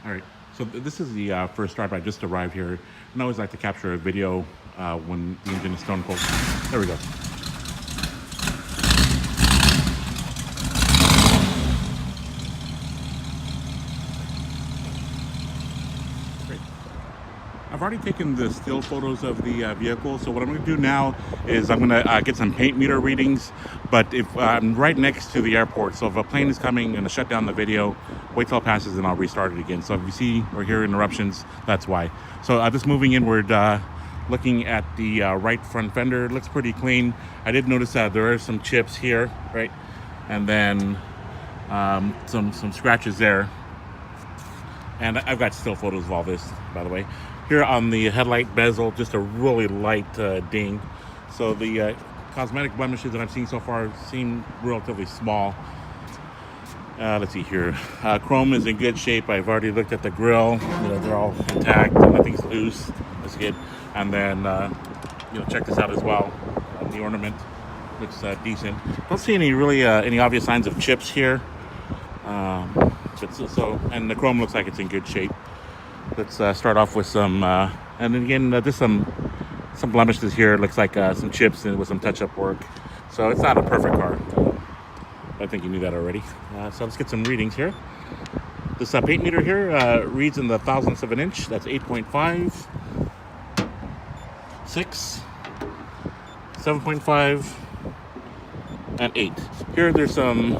All right, so this is the first start. I just arrived here, and I always like to capture a video when the engine is stone cold. There we go. Great. I've already taken the still photos of the vehicle, so what I'm going to do now is I'm going to get some paint meter readings. But if I'm right next to the airport, so if a plane is coming, I'm going to shut down the video, wait till it passes, and I'll restart it again. So if you see or hear interruptions, that's why. So just moving inward, looking at the right front fender, it looks pretty clean. I did notice that there are some chips here, right, and then some scratches there. And I've got still photos of all this, by the way. Here on the headlight bezel, just a really light ding. So the cosmetic blemishes that I've seen so far seem relatively small. Let's see here. Chrome is in good shape. I've already looked at the grille. They're all intact. Nothing's loose. That's good. And then, check this out as well. The ornament looks decent. Don't see any really any obvious signs of chips here. And the chrome looks like it's in good shape. Let's start off with some, and then again, just some blemishes here. It looks like some chips and with some touch-up work. So it's not a perfect car. I think you knew that already. So let's get some readings here. This paint meter here reads in the thousandths of an inch. That's 8.5, 6, 7.5, and 8. Here there's some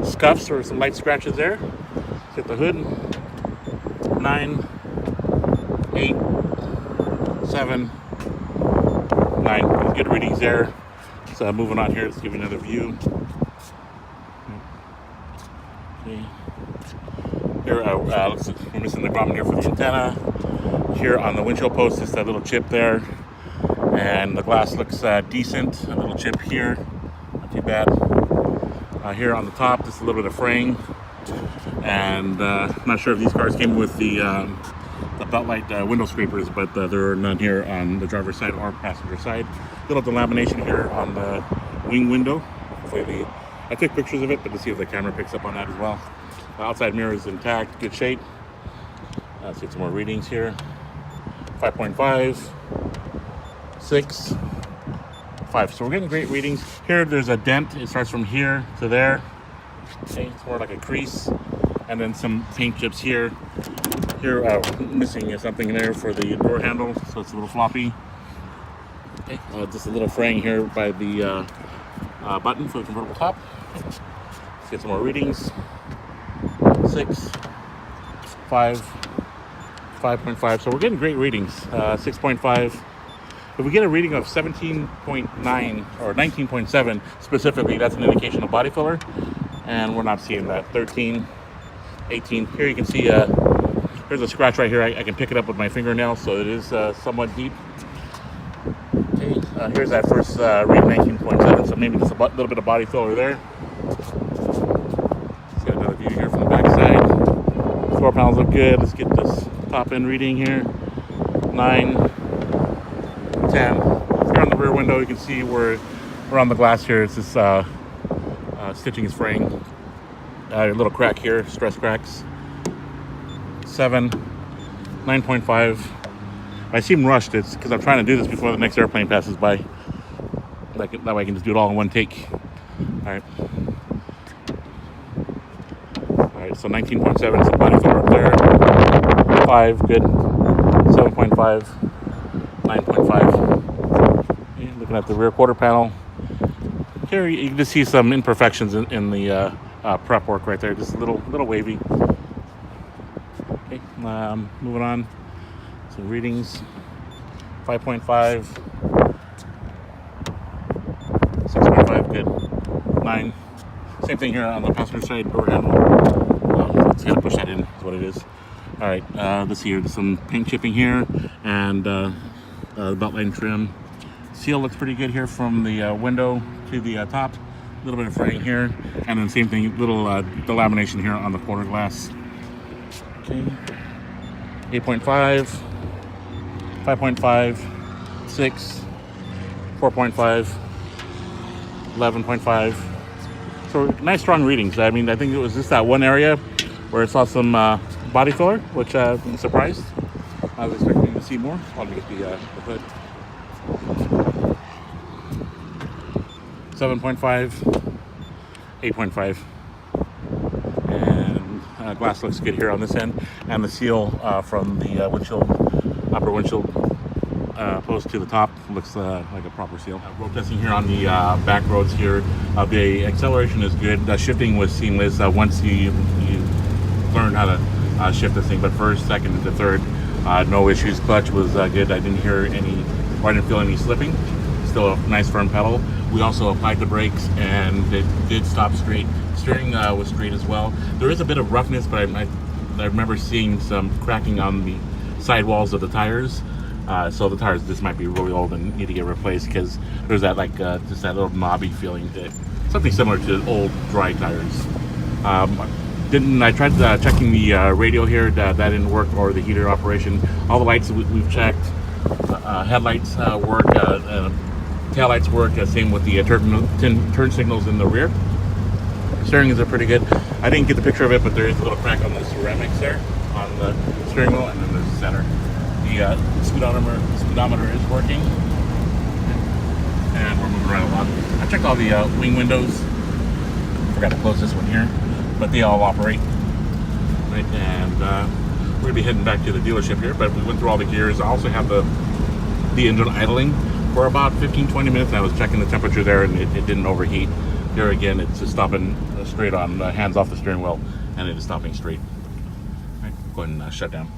scuffs or some light scratches there. Let's hit the hood. 9, 8, 7, 9. Good readings there. So moving on here, let's give you another view. Okay. Here, we're missing the grommet here for the antenna. Here on the windshield post, just that little chip there. And the glass looks decent. A little chip here, not too bad. Here on the top, just a little bit of fraying. And I'm not sure if these cars came with the belt light window scrapers, but there are none here on the driver's side or passenger side. Little delamination here on the wing window. Hopefully I took pictures of it, but to see if the camera picks up on that as well. The outside mirror is intact, good shape. Let's get some more readings here. 5.5, 6, 5. So we're getting great readings. Here there's a dent. It starts from here to there. Okay, it's more like a crease. And then some paint chips here. Here, missing something there for the door handle, so it's a little floppy. Okay, just a little fraying here by the button for the convertible top. Let's get some more readings. 6, 5, 5.5. So we're getting great readings. 6.5. If we get a reading of 17.9 or 19.7 specifically, that's an indication of body filler, and we're not seeing that. 13, 18. Here you can see there's a scratch right here. I can pick it up with my fingernail, so it is somewhat deep. Okay, here's that first read, 19.7. So maybe just a little bit of body filler there. Let's get another view here from the back side. Floor panels look good. Let's get this top end reading here. 9, 10. Here on the rear window, you can see we're on the glass here. It's this stitching is fraying. A little crack here, stress cracks. 7, 9.5. I seem rushed. It's because I'm trying to do this before the next airplane passes by. That way I can just do it all in one take. All right. All right. So 19.7 is the body filler up there. 5, good. 7.5, 9.5. Okay, looking at the rear quarter panel. Here you can just see some imperfections in the prep work right there. Just a little wavy. Okay, moving on. Some readings. 5.5, 6.5, good. 9. Same thing here on the passenger side door handle. Let's get to push that in. Is what it is. All right. Let's see here. There's some paint chipping here, and the belt line trim. Seal looks pretty good here from the window to the top. A little bit of fraying here, and then same thing, little delamination here on the quarter glass. Okay. 8.5, 5.5, 6, 4.5, 11.5. So nice strong readings. I mean, I think it was just that one area where I saw some body filler, which I'm surprised. I was expecting to see more. Let me get the hood. 7.5, 8.5, and glass looks good here on this end, and the seal from the upper windshield post to the top looks like a proper seal. Road testing here on the back roads here. The acceleration is good. Shifting was seamless once you learn how to shift this thing. But first, second, and third, no issues. Clutch was good. I didn't feel any slipping. Still a nice firm pedal. We also applied the brakes, and it did stop straight. Steering was straight as well. There is a bit of roughness, but I remember seeing some cracking on the sidewalls of the tires. So the tires just might be really old and need to get replaced, because there's that just that little knobby feeling to it. Something similar to old dry tires. I tried checking the radio here. That didn't work, or the heater operation. All the lights we've checked. Headlights work. Taillights work. Same with the turn signals in the rear. Steering is pretty good. I didn't get the picture of it, but there is a little crack on the ceramics there on the steering wheel, and then there's the center. The speedometer is working, and we're moving right along. I checked all the wing windows. Forgot to close this one here, but they all operate. Right, and we're gonna be heading back to the dealership here. But we went through all the gears. I also have the engine idling for about 15-20 minutes. I was checking the temperature there, and it didn't overheat. Here again, it's just stopping straight on, hands off the steering wheel, and it is stopping straight. All right, go ahead and shut down.